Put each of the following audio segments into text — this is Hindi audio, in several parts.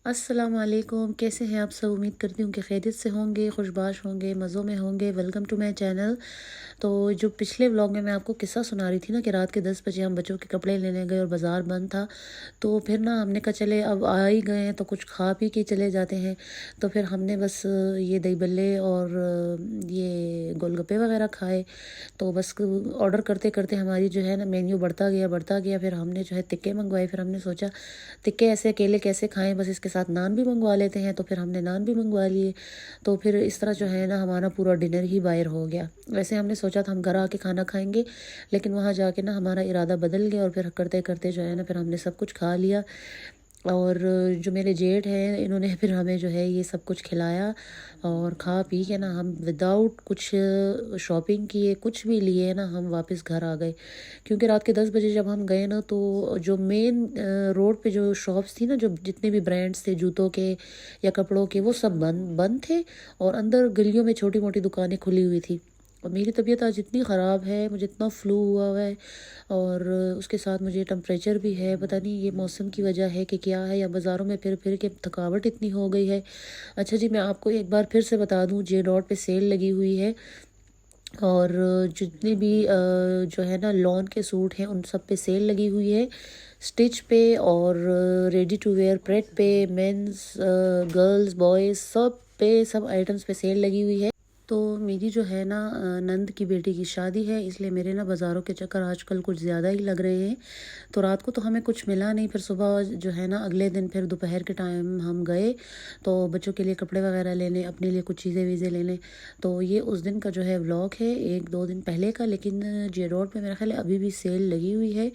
अस्सलामुअलैकुम, कैसे हैं आप सब? उम्मीद करती हूँ कि खैरियत से होंगे, खुशबाश होंगे, मज़ों में होंगे। Welcome to my channel. तो जो पिछले व्लॉग में मैं आपको किस्सा सुना रही थी ना कि रात के 10 बजे हम बच्चों के कपड़े लेने गए और बाज़ार बंद था। तो फिर ना हमने कहा चले अब आ ही गए हैं तो कुछ खा पी के चले जाते हैं। तो फिर हमने बस ये दही बल्ले और ये गोलगप्पे वगैरह खाए। तो बस ऑर्डर करते करते हमारी जो है ना मेन्यू बढ़ता गया। फिर हमने जो है टिक्के मंगवाए। फिर हमने सोचा टिक्के ऐसे अकेले कैसे खाएं, बस इसके साथ नान भी मंगवा लेते हैं। तो फिर हमने नान भी मंगवा लिए। तो फिर इस तरह जो है ना हमारा पूरा डिनर ही बाहर हो गया। वैसे हमने सोचा था हम घर आके खाना खाएंगे, लेकिन वहाँ जाके ना हमारा इरादा बदल गया और फिर करते करते जो है ना फिर हमने सब कुछ खा लिया। और जो मेरे जेठ हैं इन्होंने फिर हमें जो है ये सब कुछ खिलाया और खा पी के ना हम विदाउट कुछ शॉपिंग किए कुछ भी लिए ना हम वापस घर आ गए। क्योंकि रात के 10 बजे जब हम गए ना तो जो मेन रोड पे जो शॉप्स थी ना, जो जितने भी ब्रांड्स थे जूतों के या कपड़ों के, वो सब बंद बंद थे। और अंदर गलियों में छोटी मोटी दुकानें खुली हुई थी। और मेरी तबीयत आज इतनी ख़राब है, मुझे इतना फ्लू हुआ है और उसके साथ मुझे टेम्परेचर भी है। पता नहीं ये मौसम की वजह है कि क्या है, या बाज़ारों में फिर फिर के थकावट इतनी हो गई है। अच्छा जी, मैं आपको एक बार फिर से बता दूं, जे डॉट पे सेल लगी हुई है और जितने भी जो है ना लॉन के सूट हैं उन सब पे सेल लगी हुई है। स्टिच पे और रेडी टू वेयर प्रेट पे, मेंस गर्ल्स बॉयज़ सब पे, सब आइटम्स पे सेल लगी हुई है। तो मेरी जो है ना नंद की बेटी की शादी है, इसलिए मेरे ना बाज़ारों के चक्कर आजकल कुछ ज़्यादा ही लग रहे हैं। तो रात को तो हमें कुछ मिला नहीं। फिर सुबह जो है ना अगले दिन फिर दोपहर के टाइम हम गए तो बच्चों के लिए कपड़े वगैरह लेने, अपने लिए कुछ चीज़ें वीज़ें लेने। तो ये उस दिन का जो है व्लॉग है, 1-2 दिन पहले का। लेकिन जे रोड पे मेरा ख्याल है अभी भी सेल लगी हुई है।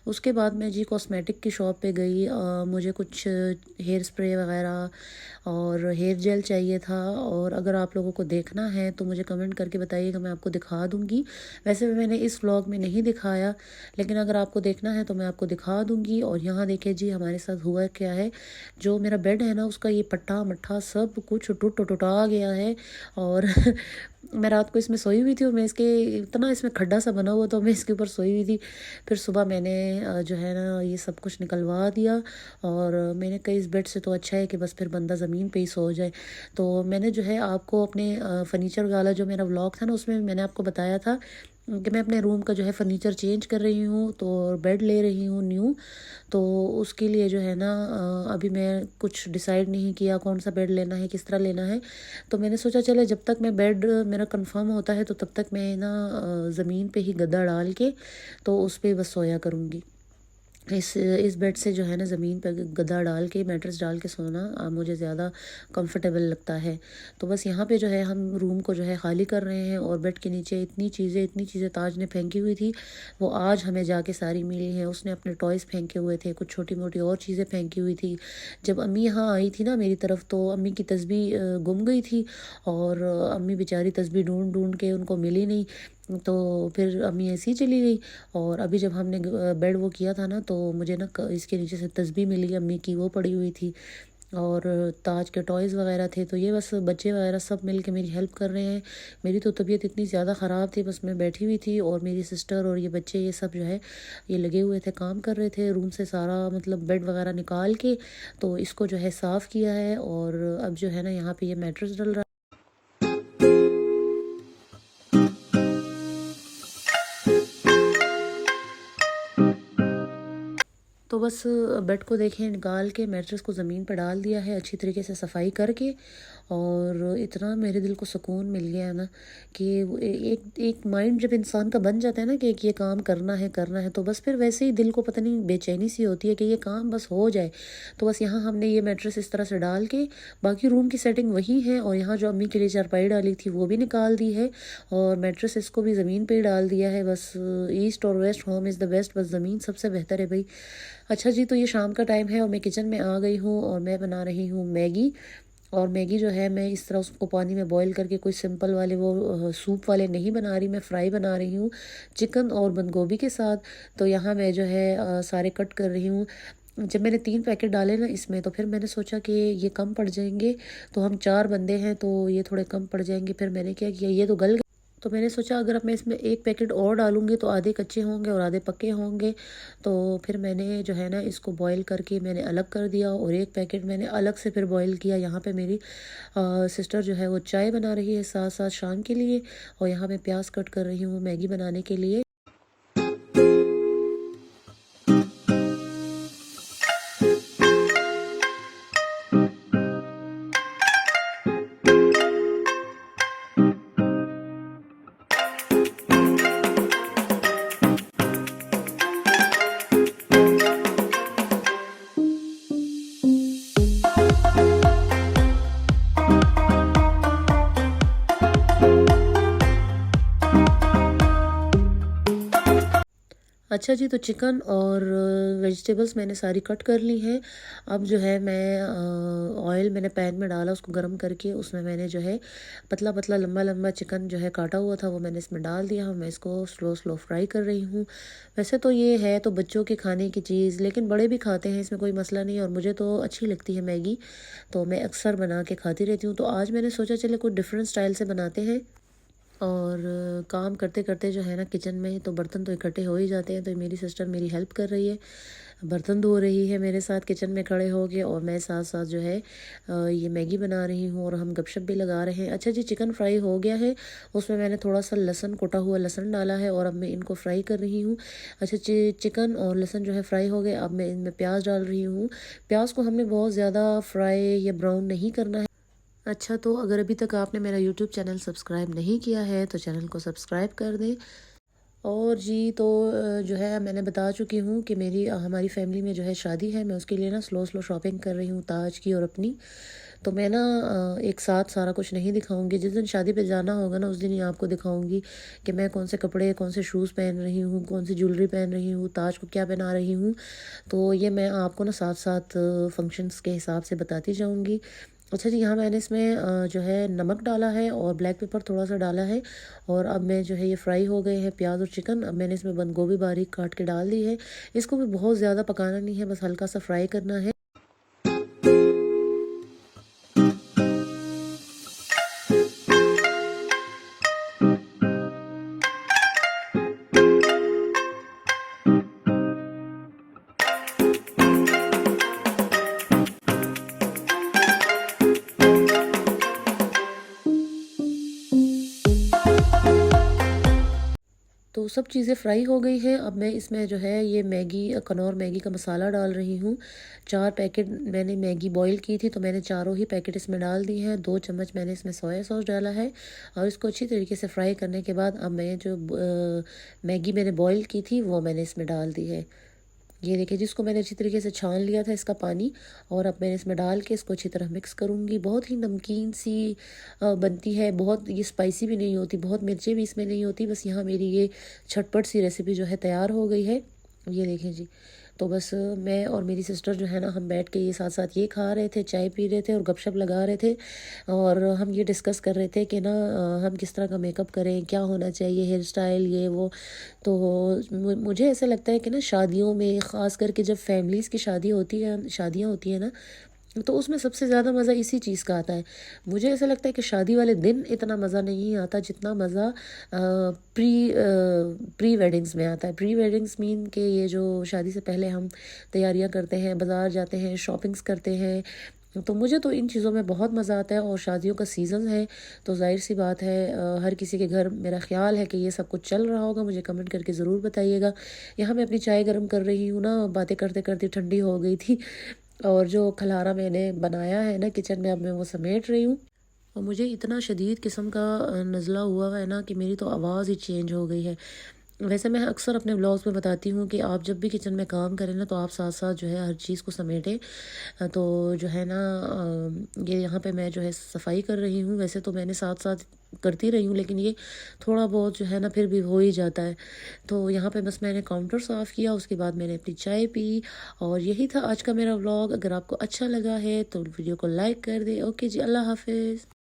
उसके बाद मैं जी कॉस्मेटिक की शॉप पे गई। मुझे कुछ हेयर स्प्रे वगैरह और हेयर जेल चाहिए था। और अगर आप लोगों को देखना है तो मुझे कमेंट करके बताइएगा, मैं आपको दिखा दूँगी। वैसे भी मैंने इस व्लॉग में नहीं दिखाया, लेकिन अगर आपको देखना है तो मैं आपको दिखा दूँगी। और यहाँ देखिए जी हमारे साथ हुआ क्या है। जो मेरा बेड है ना उसका ये पट्टा मट्ठा सब कुछ टुटा गया है। और मैं रात को इसमें सोई हुई थी और मैं इसके इतना इसमें खड्डा सा बना हुआ तो मैं इसके ऊपर सोई हुई थी। फिर सुबह मैंने जो है ना ये सब कुछ निकलवा दिया। और मैंने कहा इस बेड से तो अच्छा है कि बस फिर बंदा ज़मीन पे ही सो जाए। तो मैंने जो है आपको अपने फर्नीचर वाला जो मेरा व्लॉग था ना उसमें मैंने आपको बताया था कि मैं अपने रूम का जो है फर्नीचर चेंज कर रही हूँ, तो बेड ले रही हूँ न्यू। तो उसके लिए जो है ना अभी मैं कुछ डिसाइड नहीं किया कौन सा बेड लेना है, किस तरह लेना है। तो मैंने सोचा चले जब तक मैं बेड मेरा कंफर्म होता है तो तब तक मैं ना ज़मीन पे ही गद्दा डाल के तो उस पे बस सोया करूँगी। इस बेड से जो है ना ज़मीन पर गद्दा डाल के मैट्रेस डाल के सोना मुझे ज़्यादा कंफर्टेबल लगता है। तो बस यहाँ पे जो है हम रूम को जो है ख़ाली कर रहे हैं। और बेड के नीचे इतनी चीज़ें ताज ने फेंकी हुई थी, वो आज हमें जाके सारी मिली हैं। उसने अपने टॉयज़ फेंके हुए थे, कुछ छोटी मोटी और चीज़ें फेंकी हुई थी। जब अम्मी यहाँ आई थी ना मेरी तरफ तो अम्मी की तस्बीह गुम गई थी। और अम्मी बेचारी तस्बीह ढूंढ ढूंढ के उनको मिली नहीं। तो फिर अम्मी ऐसी ही चली गई। और अभी जब हमने बेड वो किया था ना तो मुझे ना इसके नीचे से तस्बीह मिली अम्मी की, वो पड़ी हुई थी। और ताज के टॉयज़ वगैरह थे। तो ये बस बच्चे वगैरह सब मिल के मेरी हेल्प कर रहे हैं। मेरी तो तबीयत इतनी ज़्यादा ख़राब थी, बस मैं बैठी हुई थी और मेरी सिस्टर और ये बच्चे ये सब जो है ये लगे हुए थे, काम कर रहे थे रूम से सारा मतलब बेड वगैरह निकाल के। तो इसको जो है साफ़ किया है और अब जो है ना यहाँ पे ये मैट्रेस डल रहा है। तो बस बेड को देखें निकाल के मैट्रेस को ज़मीन पर डाल दिया है अच्छी तरीके से सफाई करके। और इतना मेरे दिल को सुकून मिल गया है ना कि एक एक माइंड जब इंसान का बन जाता है ना कि ये काम करना है तो बस फिर वैसे ही दिल को पता नहीं बेचैनी सी होती है कि ये काम बस हो जाए। तो बस यहाँ हमने ये मैट्रेस इस तरह से डाल के बाकी रूम की सेटिंग वही है। और यहाँ जो अम्मी के लिए चारपाई डाली थी वो भी निकाल दी है और मैट्रेस इसको भी ज़मीन पे ही डाल दिया है। बस ईस्ट और west home is the best, बस ज़मीन सबसे बेहतर है भाई। अच्छा जी, तो ये शाम का टाइम है और मैं किचन में आ गई हूँ और मैं बना रही हूँ मैगी। और मैगी जो है मैं इस तरह उसको पानी में बॉईल करके कोई सिंपल वाले वो सूप वाले नहीं बना रही, मैं फ्राई बना रही हूँ चिकन और बंद गोभी के साथ। तो यहाँ मैं जो है सारे कट कर रही हूँ। जब मैंने 3 पैकेट डाले ना इसमें तो फिर मैंने सोचा कि ये कम पड़ जाएंगे, तो हम 4 बंदे हैं तो ये थोड़े कम पड़ जाएंगे। फिर मैंने क्या किया, ये तो गल गए। तो मैंने सोचा अगर अब मैं इसमें एक पैकेट और डालूँगी तो आधे कच्चे होंगे और आधे पक्के होंगे। तो फिर मैंने जो है ना इसको बॉईल करके मैंने अलग कर दिया और एक पैकेट मैंने अलग से फिर बॉईल किया। यहाँ पे मेरी सिस्टर जो है वो चाय बना रही है साथ साथ शाम के लिए, और यहाँ मैं प्याज कट कर रही हूँ मैगी बनाने के लिए। अच्छा जी, तो चिकन और वेजिटेबल्स मैंने सारी कट कर ली हैं। अब जो है मैं ऑयल मैंने पैन में डाला, उसको गर्म करके उसमें मैंने जो है पतला पतला लंबा लंबा चिकन जो है काटा हुआ था वो मैंने इसमें डाल दिया। मैं इसको स्लो स्लो फ्राई कर रही हूँ। वैसे तो ये है तो बच्चों के खाने की चीज़, लेकिन बड़े भी खाते हैं, इसमें कोई मसला नहीं है, और मुझे तो अच्छी लगती है मैगी, तो मैं अक्सर बना के खाती रहती हूँ। तो आज मैंने सोचा चले कुछ डिफरेंट स्टाइल से बनाते हैं। और काम करते करते जो है ना किचन में तो बर्तन तो इकट्ठे हो ही जाते हैं। तो मेरी सिस्टर मेरी हेल्प कर रही है, बर्तन धो रही है मेरे साथ किचन में खड़े हो के, और मैं साथ साथ जो है ये मैगी बना रही हूँ और हम गपशप भी लगा रहे हैं। अच्छा जी, चिकन फ्राई हो गया है, उसमें मैंने थोड़ा सा लहसुन, कुटा हुआ लहसुन डाला है और अब मैं इनको फ्राई कर रही हूँ। अच्छा, चिकन और लहसुन जो है फ्राई हो गए, अब मैं इनमें प्याज डाल रही हूँ। प्याज को हमने बहुत ज़्यादा फ्राई या ब्राउन नहीं करना है। अच्छा, तो अगर अभी तक आपने मेरा यूट्यूब चैनल सब्सक्राइब नहीं किया है तो चैनल को सब्सक्राइब कर दें। और जी, तो जो है मैंने बता चुकी हूँ कि मेरी हमारी फैमिली में जो है शादी है, मैं उसके लिए ना स्लो स्लो शॉपिंग कर रही हूँ ताज की और अपनी। तो मैं ना एक साथ सारा कुछ नहीं दिखाऊंगी, जिस दिन शादी पे जाना होगा ना उस दिन ही आपको दिखाऊंगी कि मैं कौन से कपड़े, कौन से शूज़ पहन रही हूँ, कौन सी ज्वेलरी पहन रही हूँ, ताज को क्या पहना रही हूँ। तो ये मैं आपको ना साथ साथ फंक्शंस के हिसाब से बताती जाऊँगी। अच्छा जी, यहाँ मैंने इसमें जो है नमक डाला है और ब्लैक पेपर थोड़ा सा डाला है, और अब मैं जो है ये फ्राई हो गए हैं प्याज और चिकन। अब मैंने इसमें बंद गोभी बारीक काट के डाल दी है। इसको भी बहुत ज़्यादा पकाना नहीं है, बस हल्का सा फ्राई करना है। तो सब चीज़ें फ्राई हो गई हैं। अब मैं इसमें जो है ये मैगी, कनौर मैगी का मसाला डाल रही हूँ। 4 पैकेट मैंने मैगी बॉईल की थी, तो मैंने चारों ही पैकेट इसमें डाल दिए हैं। 2 चम्मच मैंने इसमें सोया सॉस डाला है, और इसको अच्छी तरीके से फ्राई करने के बाद अब मैं जो मैगी मैंने बॉईल की थी वो मैंने इसमें डाल दी है। ये देखिए, जिसको मैंने अच्छी तरीके से छान लिया था इसका पानी, और अब मैंने इसमें डाल के इसको अच्छी तरह मिक्स करूँगी। बहुत ही नमकीन सी बनती है, बहुत ये स्पाइसी भी नहीं होती, बहुत मिर्चें भी इसमें नहीं होती। बस यहाँ मेरी ये झटपट सी रेसिपी जो है तैयार हो गई है। ये देखें जी, तो बस मैं और मेरी सिस्टर जो है ना हम बैठ के ये साथ साथ ये खा रहे थे, चाय पी रहे थे और गपशप लगा रहे थे, और हम ये डिस्कस कर रहे थे कि ना हम किस तरह का मेकअप करें, क्या होना चाहिए, हेयर स्टाइल, ये वो। तो मुझे ऐसा लगता है कि ना शादियों में ख़ास करके जब फैमिलीज़ की शादियाँ होती हैं ना, तो उसमें सबसे ज़्यादा मज़ा इसी चीज़ का आता है। मुझे ऐसा लगता है कि शादी वाले दिन इतना मज़ा नहीं आता जितना मज़ा प्री वेडिंग्स में आता है। प्री वेडिंग्स मीन कि ये जो शादी से पहले हम तैयारियां करते हैं, बाज़ार जाते हैं, शॉपिंग्स करते हैं। तो मुझे तो इन चीज़ों में बहुत मज़ा आता है, और शादियों का सीज़न है तो जाहिर सी बात है हर किसी के घर मेरा ख़्याल है कि ये सब कुछ चल रहा होगा। मुझे कमेंट करके ज़रूर बताइएगा। यहाँ मैं अपनी चाय गर्म कर रही हूँ ना, बातें करते करते ठंडी हो गई थी, और जो खलारा मैंने बनाया है ना किचन में, अब मैं वो समेट रही हूँ। और मुझे इतना शदीद किस्म का नज़ला हुआ है ना कि मेरी तो आवाज़ ही चेंज हो गई है। वैसे मैं अक्सर अपने व्लॉग्स में बताती हूँ कि आप जब भी किचन में काम करें ना तो आप साथ साथ जो है हर चीज़ को समेटें। तो जो है ना ये यहाँ पे मैं जो है सफाई कर रही हूँ। वैसे तो मैंने साथ साथ करती रही हूँ, लेकिन ये थोड़ा बहुत जो है ना फिर भी हो ही जाता है। तो यहाँ पे बस मैंने काउंटर साफ़ किया, उसके बाद मैंने अपनी चाय पी, और यही था आज का मेरा व्लॉग। अगर आपको अच्छा लगा है तो वीडियो को लाइक कर दें। ओके जी, अल्लाह हाफिज़।